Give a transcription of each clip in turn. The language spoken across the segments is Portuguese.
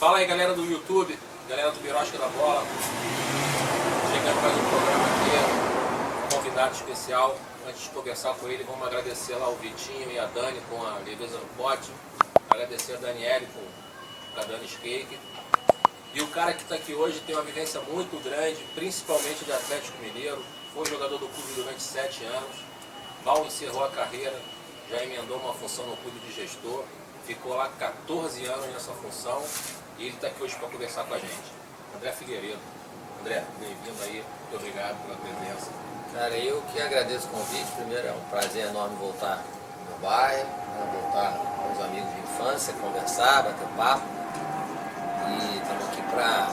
Fala aí, galera do YouTube, galera do Birosca da Bola. Chegando mais um programa aqui, um convidado especial. Antes de conversar com ele, vamos agradecer lá o Vitinho e a Dani com a leveza no pote. Agradecer a Daniele com a Dani Cake. E o cara que está aqui hoje tem uma vivência muito grande, principalmente de Atlético Mineiro. Foi jogador do clube durante 7 anos. Mal encerrou a carreira, já emendou uma função no clube de gestor. Ficou lá 14 anos nessa função e ele está aqui hoje para conversar com a gente. André Figueiredo. André, bem-vindo aí, muito obrigado pela presença. Cara, eu que agradeço o convite. Primeiro, é um prazer enorme voltar no meu bairro, voltar com os amigos de infância, conversar, bater papo. E estamos aqui para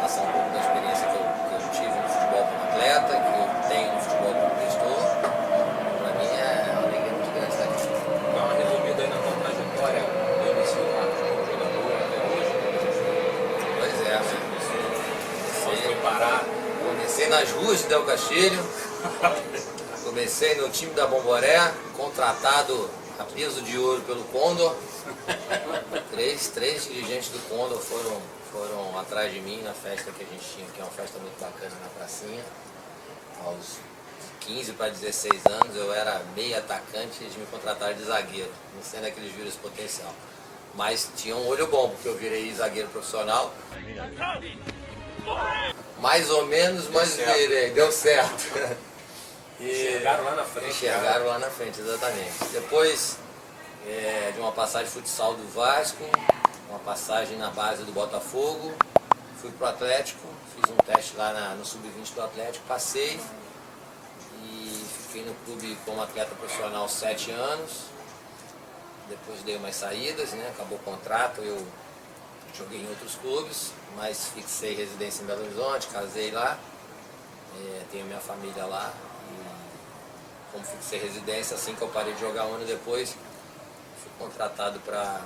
passar um pouco da experiência que eu tive no futebol como atleta, que eu tenho no futebol como gestor. Para mim é uma alegria muito grande estar aqui. Dá uma resumida aí na tua trajetória, do início lá como jogador até hoje. Pois é, Onde foi parar? comecei nas ruas de Del Castilho, comecei no time da Bomboré, contratado a peso de ouro pelo Condor. Três dirigentes do Condor foram atrás de mim na festa que a gente tinha, que é uma festa muito bacana na pracinha. Aos 15 para 16 anos eu era meio atacante e eles me contrataram de zagueiro. Não sei onde é que eles viram esse potencial. Mas tinha um olho bom, porque eu virei zagueiro profissional. Mais ou menos, mas virei, deu certo. Chegaram lá na frente. Chegaram lá na frente, exatamente. Depois de uma passagem de futsal do Vasco, uma passagem na base do Botafogo, fui pro Atlético, fiz um teste lá no Sub-20 do Atlético, passei e fiquei no clube como atleta profissional 7 anos. Depois dei umas saídas, né? Acabou o contrato, eu joguei em outros clubes, mas fixei residência em Belo Horizonte, casei lá, tenho minha família lá. E como fixei residência, assim que eu parei de jogar um ano depois, fui contratado para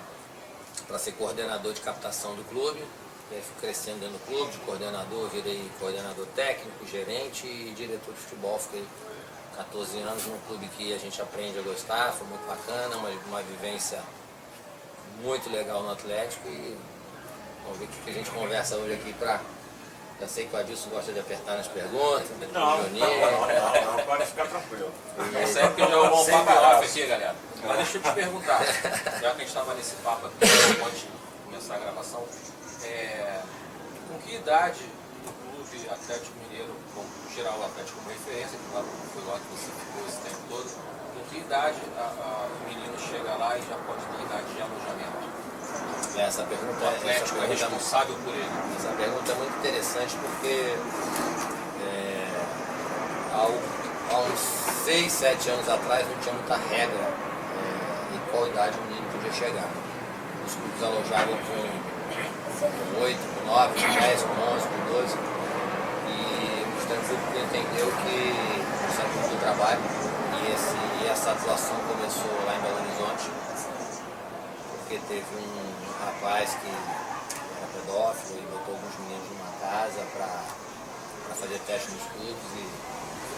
ser coordenador de captação do clube. E aí fui crescendo dentro do clube, de coordenador, virei coordenador técnico, gerente e diretor de futebol. Fiquei 14 anos num clube que a gente aprende a gostar, foi muito bacana, uma vivência muito legal no Atlético. E vamos ver o que a gente conversa hoje aqui para... Já sei que o Adilson gosta de apertar nas perguntas. Não, pode ficar tranquilo. Essa época já rolou um papo off aqui, galera. Mas deixa eu te perguntar, já que a gente estava nesse papo aqui, antes de começar a gravação, com que idade o clube Atlético Mineiro, vamos tirar o Atlético como referência, que claro, foi lá que você ficou esse tempo todo, com que idade o menino chega lá e já pode ter idade de alojamento? Essa pergunta O Atlético é responsável por ele. Essa pergunta é muito interessante porque há uns 6, 7 anos atrás não tinha muita regra em qual idade o menino podia chegar. Os clubes alojavam com 8, com 9, com 10, com 11, com 12. E o Ministério Público entendeu que o Ministério Público do Trabalho e essa atuação começou lá em Belo Horizonte, porque teve um rapaz que era pedófilo e botou alguns meninos numa casa para fazer teste nos clubes, e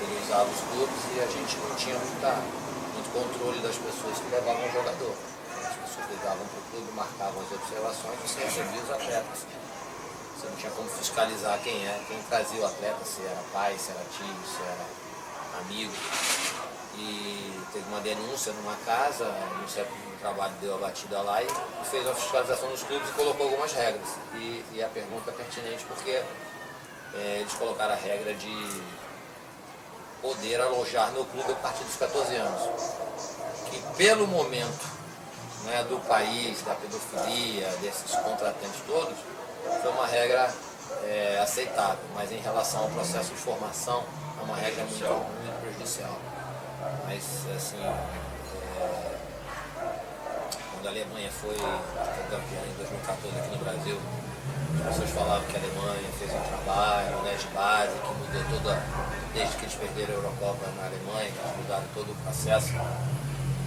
ele usava os clubes e a gente não tinha muito controle das pessoas que levavam o jogador. As pessoas ligavam para o clube, marcavam as observações e você recebia os atletas. Você não tinha como fiscalizar quem trazia o atleta, se era pai, se era tio, se era amigo. E teve uma denúncia numa casa, o Ministério do Trabalho deu a batida lá e fez a fiscalização dos clubes e colocou algumas regras. E a pergunta é pertinente porque eles colocaram a regra de poder alojar no clube a partir dos 14 anos. Que pelo momento, né, do país, da pedofilia, desses contratantes todos, foi uma regra aceitável, mas em relação ao processo de formação é uma regra muito prejudicial. Mas assim, quando a Alemanha foi campeã em 2014 aqui no Brasil, as pessoas falavam que a Alemanha fez um trabalho, né, de base, que mudou desde que eles perderam a Eurocopa na Alemanha, que eles mudaram todo o processo.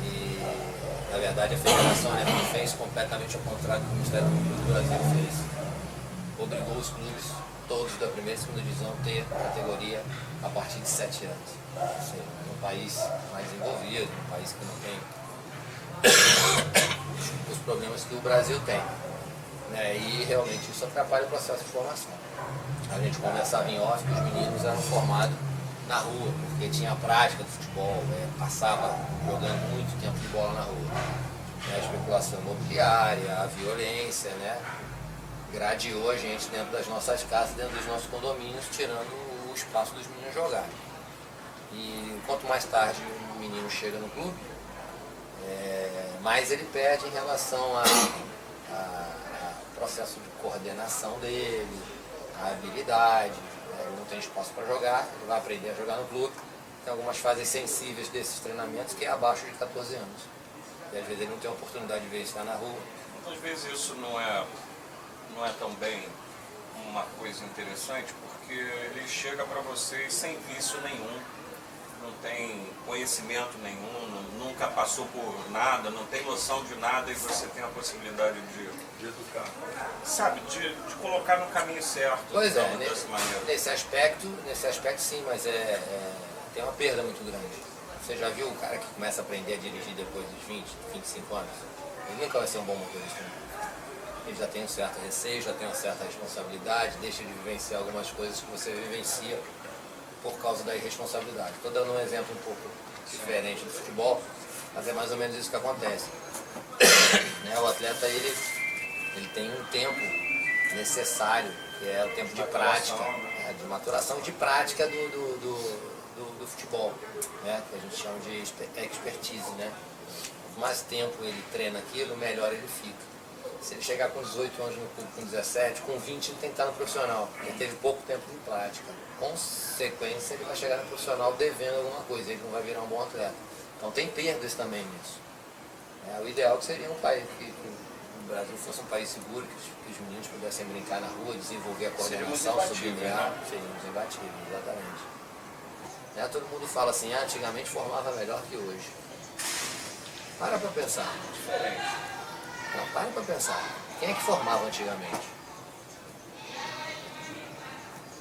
E na verdade a Federação Alemã fez completamente ao contrário do que o Ministério Público do Brasil fez. Obrigou os clubes todos da primeira e segunda divisão a ter categoria a partir de 7 anos. Ou seja, num país mais desenvolvido, num país que não tem os problemas que o Brasil tem. né? E realmente isso atrapalha o processo de formação. A gente conversava em off que os meninos eram formados na rua, porque tinha a prática do futebol, passava jogando muito tempo de bola na rua. A especulação imobiliária, a violência, né? Gradeou a gente dentro das nossas casas, dentro dos nossos condomínios, tirando o espaço dos meninos jogarem. E quanto mais tarde o menino chega no clube, mais ele perde em relação ao processo de coordenação dele, a habilidade, ele não tem espaço para jogar, ele vai aprender a jogar no clube. Tem algumas fases sensíveis desses treinamentos que é abaixo de 14 anos. E às vezes ele não tem a oportunidade de ver estar na rua. Às vezes isso não é também uma coisa interessante, porque ele chega para vocês sem vício nenhum, não tem conhecimento nenhum, nunca passou por nada, não tem noção de nada, e você tem a possibilidade de educar, sabe, de colocar no caminho certo. Pois então, é, maneira. nesse aspecto sim, mas tem uma perda muito grande. Você já viu o cara que começa a aprender a dirigir depois dos 20, 25 anos? Ele nunca vai ser um bom motorista. Ele já tem um certo receio, já tem uma certa responsabilidade, deixa de vivenciar algumas coisas que você vivencia por causa da irresponsabilidade. Estou dando um exemplo um pouco diferente do futebol, mas é mais ou menos isso que acontece. O atleta ele tem um tempo necessário, que é o tempo de prática, de maturação e de prática do futebol, né? Que a gente chama de expertise, né? Quanto mais tempo ele treina aquilo, melhor ele fica. Se ele chegar com 18 anos no clube, com 17, com 20 ele tem que estar no profissional. Ele teve pouco tempo de prática. Consequência, ele vai chegar no profissional devendo alguma coisa, ele não vai virar um bom atleta. Então tem perdas também nisso. O ideal seria um país que o Brasil fosse um país seguro, que os meninos pudessem brincar na rua, desenvolver a coordenação, sublinhar, seríamos imbatíveis, exatamente. Todo mundo fala assim, antigamente formava melhor que hoje. Para pensar. Diferente. Não, para pensar. Quem é que formava antigamente?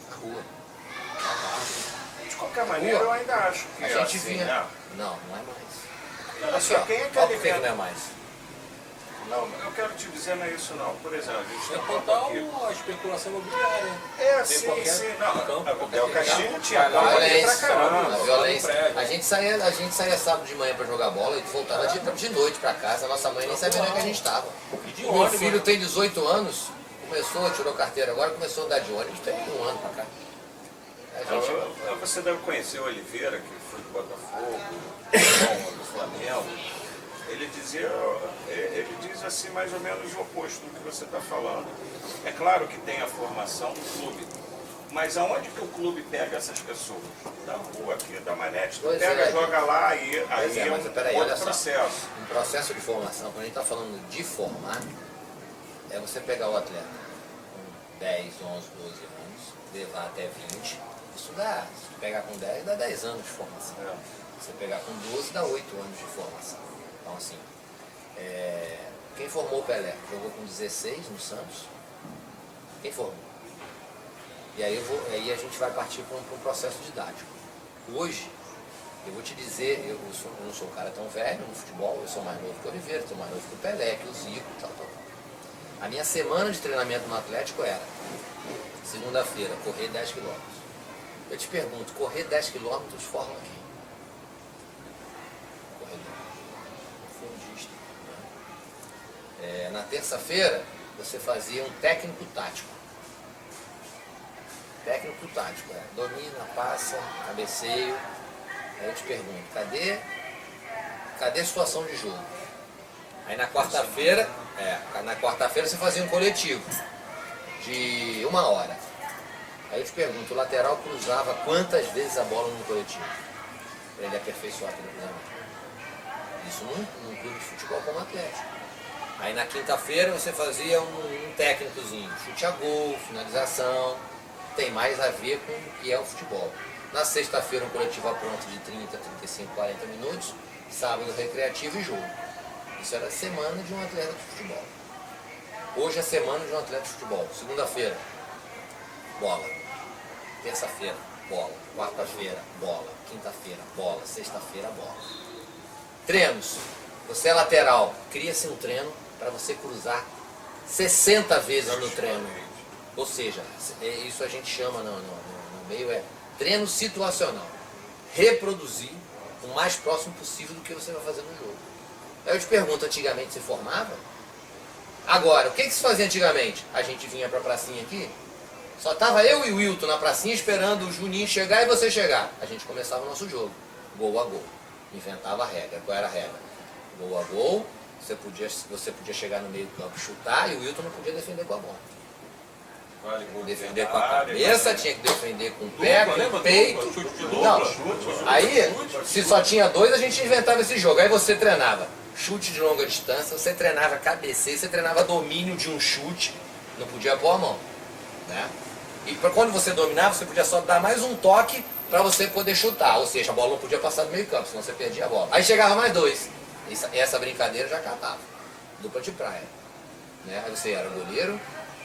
Na rua. De qualquer maneira, eu ainda acho que A gente assim, vinha... né? Não é mais. Assim, quem é que Olha por que alimenta? não é mais. Não, eu quero te dizer, não é isso não. Por exemplo, a gente Sem tem um contar campo aqui. a especulação imobiliária. É, Tem sim, qualquer sim. Não, campo, o Del qualquer Castilho campo, tinha vai lá, campo ali pra Violência, caramba. a violência. prédio. A gente saía sábado de manhã para jogar bola e voltava de noite para casa. A nossa mãe nem sabia onde é que a gente estava. E de Meu ônibus, filho né? tem 18 anos, tirou carteira agora, começou a andar de ônibus, tem um ano para cá. Você deve conhecer o Oliveira, que foi do Botafogo, do Flamengo. Ele diz assim mais ou menos o oposto do que você está falando. É claro que tem a formação do clube, mas aonde que o clube pega essas pessoas? Da rua aqui, da manete, Pois pega, é. joga lá e Pois aí mas peraí, outro olha só. processo. Um processo de formação, quando a gente está falando de formar, é você pegar o atleta com 10, 11, 12 anos, levar até 20, isso dá, se tu pegar com 10, dá 10 anos de formação. Se você pegar com 12, dá 8 anos de formação. Então assim, quem formou o Pelé? Jogou com 16 no Santos? Quem formou? E aí a gente vai partir para um processo didático. Hoje, eu vou te dizer, eu não sou um cara tão velho no futebol, eu sou mais novo que o Oliveira, sou mais novo que o Pelé, que o Zico, tal. A minha semana de treinamento no Atlético era, segunda-feira, correr 10 km. Eu te pergunto, correr 10 km forma quem? Fundista. Na terça-feira, você fazia um técnico tático. Técnico tático, domina, passa, cabeceio. Aí eu te pergunto, cadê a situação de jogo? Aí na quarta-feira você fazia um coletivo de 1 hora. Aí eu te pergunto, o lateral cruzava quantas vezes a bola no coletivo? Para ele aperfeiçoar aquele cruzamento. Isso num clube de futebol como Atlético. Aí na quinta-feira você fazia um técnicozinho, chute a gol, finalização, tem mais a ver com o que é o futebol. Na sexta-feira um coletivo a pronto de 30, 35, 40 minutos, sábado recreativo e jogo. Isso era a semana de um atleta de futebol. Hoje é a semana de um atleta de futebol. Segunda-feira, bola. Terça-feira, bola. Quarta-feira, bola. Quinta-feira, bola. Sexta-feira, bola. Treinos. Você é lateral, cria-se um treino para você cruzar 60 vezes no treino. Ou seja, isso a gente chama no meio treino situacional. Reproduzir o mais próximo possível do que você vai fazer no jogo. Aí eu te pergunto, antigamente se formava? Agora, o que se fazia antigamente? A gente vinha pra pracinha aqui, só tava eu e o Wilton na pracinha esperando o Juninho chegar e você chegar. A gente começava o nosso jogo, gol a gol. Inventava a regra. Qual era a regra? Gol a gol, você podia chegar no meio do campo e chutar, e o Wilton não podia defender com a bola. Vale, Defender com a cabeça, tinha que defender com o pé, com o peito. Não. Aí, se só tinha dois, a gente inventava esse jogo. Aí você treinava chute de longa distância, você treinava cabeceio, você treinava domínio de um chute, não podia pôr a mão, né? E quando você dominava, você podia só dar mais um toque para você poder chutar, ou seja, a bola não podia passar no meio campo, senão você perdia a bola. Aí chegava mais dois, essa brincadeira já acabava, dupla de praia, né? Aí você era goleiro,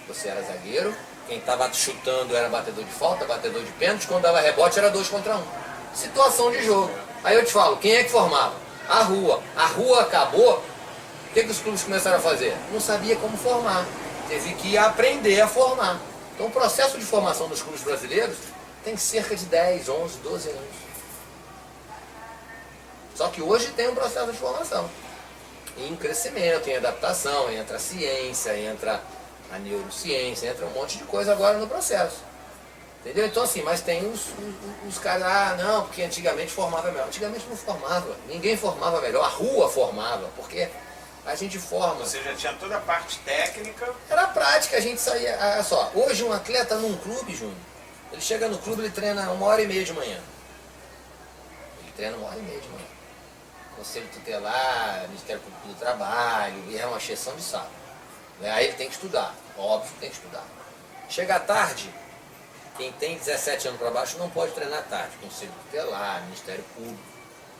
você era zagueiro, quem estava chutando era batedor de falta, batedor de pênalti, quando dava rebote era 2 contra 1. Situação de jogo. Aí eu te falo, quem é que formava? A rua. A rua acabou, o que os clubes começaram a fazer? Não sabia como formar. Teve que aprender a formar. Então o processo de formação dos clubes brasileiros tem cerca de 10, 11, 12 anos. Só que hoje tem um processo de formação. Em crescimento, em adaptação, entra a ciência, entra a neurociência, entra um monte de coisa agora no processo. Entendeu? Então assim, mas tem os caras, não, porque antigamente formava melhor. Antigamente não formava, ninguém formava melhor, a rua formava, porque a gente forma. Você já tinha toda a parte técnica. Era prática, a gente saía, olha só, hoje um atleta num clube, Júnior, ele chega no clube, ele treina 1h30 de manhã. Ele treina 1h30 de manhã. Conselho tutelar, Ministério Público do Trabalho, e é uma exceção de sábado. Aí ele tem que estudar, óbvio que tem que estudar. Chega à tarde, quem tem 17 anos para baixo não pode treinar à tarde. Conselho tutelar, Ministério Público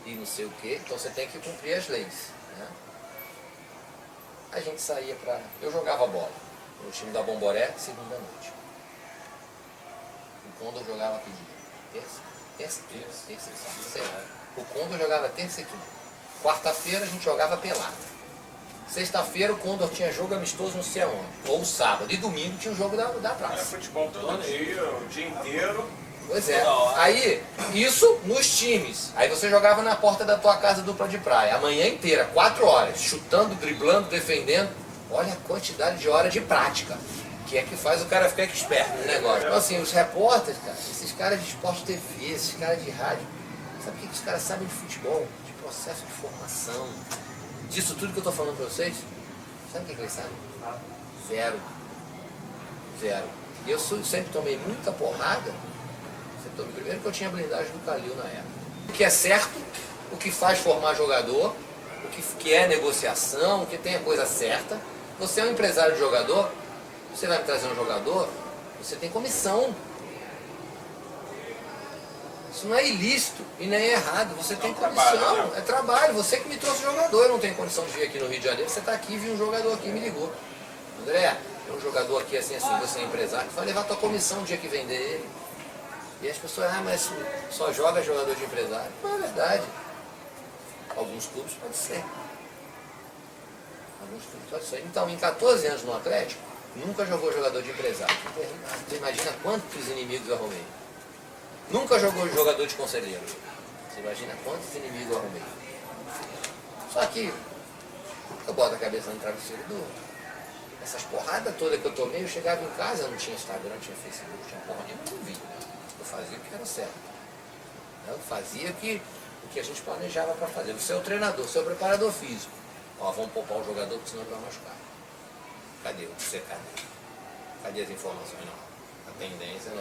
e não sei o quê. Então você tem que cumprir as leis, né? A gente saía para... Eu jogava bola no time da Bomboré, segunda noite. O Condor jogava que dia? Terça e sábado. O Condor jogava terça e quinta. Quarta-feira a gente jogava pelada. Sexta-feira o Condor tinha jogo amistoso não sei aonde. Ou sábado. E domingo tinha o jogo da praça. Era futebol todo dia, o dia inteiro. Pois é. Aí, isso nos times. Aí você jogava na porta da tua casa dupla de praia. A manhã inteira, 4 horas. Chutando, driblando, defendendo. Olha a quantidade de horas de prática. Que é que faz o cara ficar esperto no negócio. Então assim, os repórteres, cara, esses caras de esporte TV, esses caras de rádio, sabe o que os caras sabem de futebol? De processo de formação. Disso tudo que eu estou falando para vocês, sabe o que eles sabem? Zero. E eu sempre tomei muita porrada. Primeiro que eu tinha a blindagem do Calil na época. O que é certo, o que faz formar jogador, o que é negociação, o que tem a coisa certa. Você é um empresário de jogador, você vai me trazer um jogador, você tem comissão. Isso não é ilícito e nem é errado, você tem comissão, é trabalho, você que me trouxe jogador, eu não tenho condição de vir aqui no Rio de Janeiro, você está aqui, viu um jogador aqui, me ligou. André, tem um jogador aqui assim, você é empresário, vai levar tua comissão no dia que vender ele. E as pessoas, mas só joga jogador de empresário. Não é verdade. Alguns clubes pode ser. Então, em 14 anos no Atlético, nunca jogou jogador de empresário. Você imagina quantos inimigos eu arrumei. Nunca jogou jogador de conselheiro. Você imagina quantos inimigos eu arrumei. Só que eu boto a cabeça no travesseiro essas porradas todas que eu tomei, eu chegava em casa, eu não tinha Instagram, não tinha Facebook, não tinha porra nenhuma, não vi. Eu fazia o que era certo. Eu fazia o que a gente planejava para fazer. Você é o treinador, você é o preparador físico. Ó, vamos poupar o jogador, porque senão ele vai machucar. Cadê? Cadê as informações? Não. A tendência é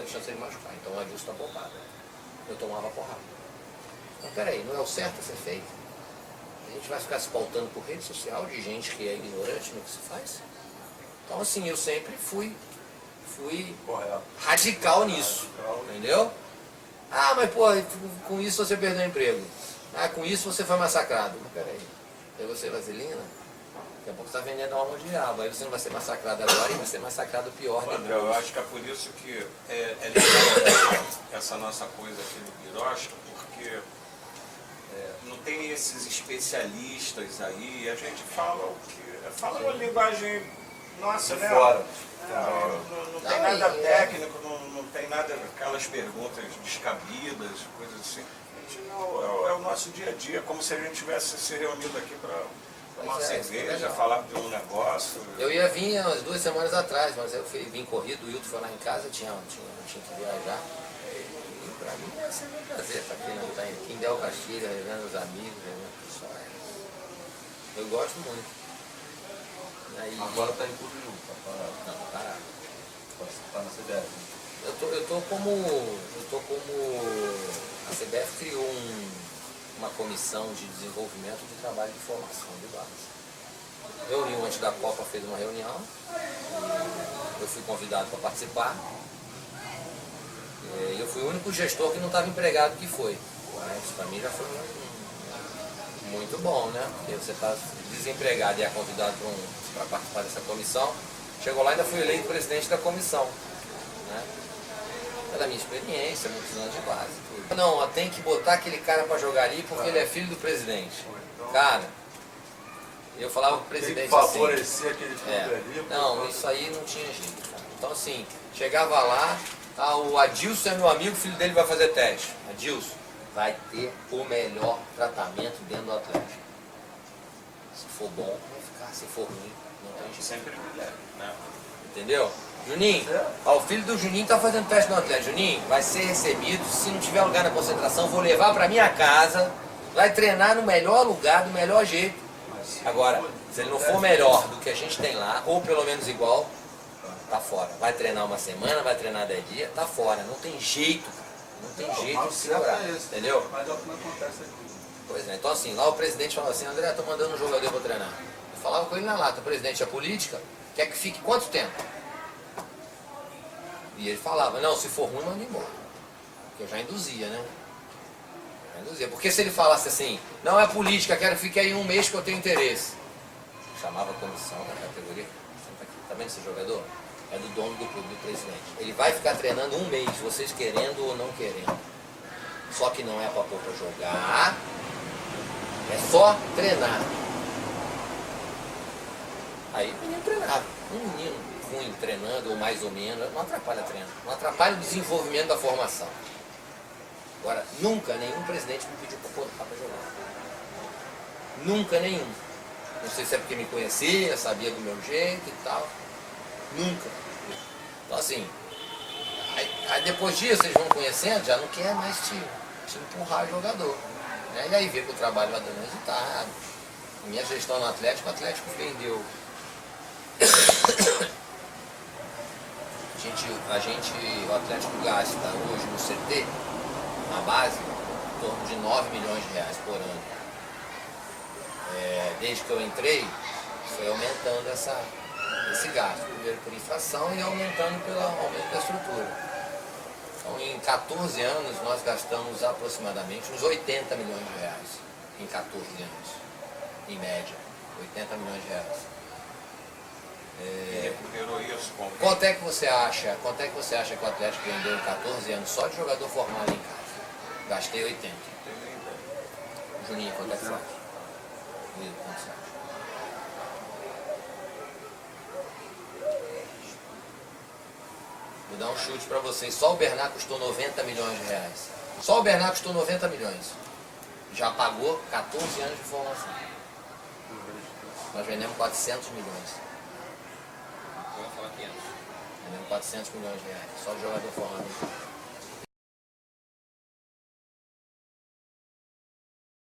90% de chance de ele machucar. Então o Adilson está poupado. Eu tomava porrada. Então peraí, não é o certo a ser feito? A gente vai ficar se pautando por rede social de gente que é ignorante no que se faz? Então assim, eu sempre fui radical nisso, entendeu? Ah, mas pô, com isso você perdeu o emprego. Ah, com isso você foi massacrado. Mas peraí, aí você é vaselina? Daqui a pouco você está vendendo a alma de diabo. Aí você não vai ser massacrado agora e vai ser massacrado pior depois. Eu acho que é por isso que é legal essa nossa coisa aqui no Birosca, porque não tem esses especialistas aí, a gente fala uma linguagem Nossa, de né? fora. Não tem nada técnico, não tem nada, aquelas perguntas descabidas, coisas assim. A gente é o nosso dia a dia, como se a gente tivesse se reunido aqui para tomar uma cerveja, falar de um negócio. Eu ia vir umas 2 semanas atrás, mas eu vim corrido, o Hilton foi lá em casa, tinha que viajar. E pra mim é sempre um prazer estar aqui, né? Tá aqui em Del Castilho, revendo os amigos, revendo o pessoal. Eu gosto muito. Aí, Agora está em tudo junto, tá parado. não, parado. Tá na CBF. Eu tô como a CBF criou uma comissão de desenvolvimento de trabalho de formação de base. Reunião antes da Copa, fez uma reunião, eu fui convidado para participar. Eu fui o único gestor que não estava empregado que foi. Isso para mim já foi muito bom, né? Porque você está desempregado e é convidado para participar dessa comissão. Chegou lá e ainda fui eleito presidente da comissão. Né? Pela minha experiência, muitos anos de base. Tudo. Não, tem que botar aquele cara para jogar ali porque ele é filho do presidente. Cara, eu falava pro presidente tem que favorecer assim, aquele clube ali. não, isso aí não tinha jeito. Cara. Então assim, chegava lá, o Adilson é meu amigo, o filho dele vai fazer teste. Adilson vai ter o melhor tratamento dentro do Atlético. Se for bom, vai ficar. Se for ruim, não tem jeito. Sempre privilégio, né? Entendeu? Juninho, o filho do Juninho tá fazendo teste no Atlético. Juninho, vai ser recebido, se não tiver lugar na concentração, vou levar pra minha casa, vai treinar no melhor lugar, do melhor jeito. Agora, se ele não for melhor do que a gente tem lá, ou pelo menos igual, tá fora. Vai treinar uma semana, vai treinar 10 dias, tá fora. Não tem jeito, cara. Não tem jeito de segurar, entendeu? Mas é o que não acontece aqui. Pois é, então assim, lá o presidente falou assim, André, tô mandando um jogador pra treinar. Eu falava com ele na lata, o presidente é política, quer que fique quanto tempo? E ele falava, não, se for ruim, manda embora. Porque eu já induzia, né? Já induzia. Porque se ele falasse assim, não é política, quero que fique aí 1 mês que eu tenho interesse. Chamava a comissão da categoria. Tá vendo esse jogador? É do dono do clube, do presidente. Ele vai ficar treinando 1 mês, vocês querendo ou não querendo. Só que não é pra pôr pra jogar, é só treinar. Aí o menino treinava. Um menino ruim treinando, ou mais ou menos, não atrapalha treino. Não atrapalha o desenvolvimento da formação. Agora, nunca nenhum presidente me pediu para jogar. Nunca nenhum. Não sei se é porque me conhecia, sabia do meu jeito e tal. Nunca. Então assim, aí depois disso eles vão conhecendo, já não quer mais te empurrar jogador. Né? E aí vê que o trabalho vai dando resultado. Minha gestão no Atlético, o Atlético vendeu. O Atlético gasta hoje no CT, na base, em torno de 9 milhões de reais por ano. Desde que eu entrei, foi aumentando esse gasto, primeiro por inflação e aumentando pelo aumento da estrutura. Então em 14 anos nós gastamos aproximadamente uns 80 milhões de reais, em 14 anos, em média, 80 milhões de reais. Recuperou isso? Quanto é que você acha que o Atlético vendeu em 14 anos só de jogador formado em casa? Gastei 80. Juninho, quanto é que você acha? Quanto você acha? Vou dar um chute para vocês. Só o Bernard custou 90 milhões de reais. Só o Bernard custou 90 milhões. Já pagou 14 anos de formação. Nós vendemos 400 milhões. Vamos falar 500. Vendemos 400 milhões de reais. Só o jogador formado.